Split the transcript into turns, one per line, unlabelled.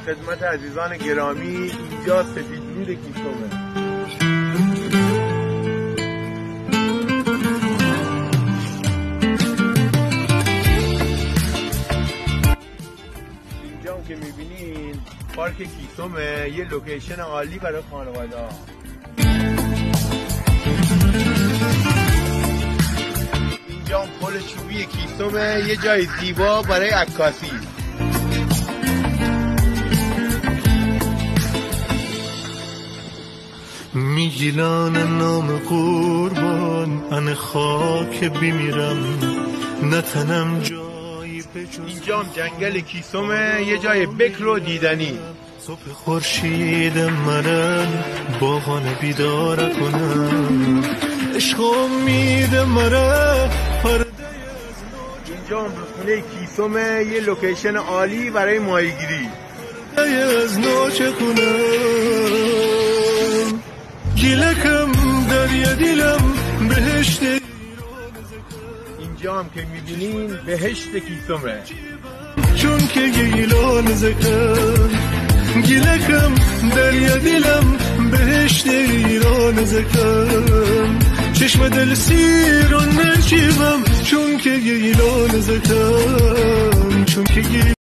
خدمت عزیزان گرامی، اینجا سفیدرود کیسومه. اینجا هم که میبینین پارک کیسومه، یه لوکیشن عالی برای خانواده ها. اینجا هم پل چوبی کیسومه، یه جای زیبا برای عکاسی.
میگیلان نام قربان ان خاک بمیرم نتنم جایی بجز.
اینجا هم جنگل کیسومه، یه جای بکر و دیدنی.
صبح خورشید مرن باغان بیدار کنم، عشق امید مرن پرده.
اینجا هم رودخونه کیسومه، یه لوکیشن عالی برای ماهیگیری.
از نوچه کنم گیلکم دریا دیلم بهشت.
اینجا هم که میبینین بهشت کیسومه،
چون که گیلان زکم گیلکم دریا دیلم بهشت ایران زکم. چشم دل سیران نجیبم چون که گیلان زکم، چون که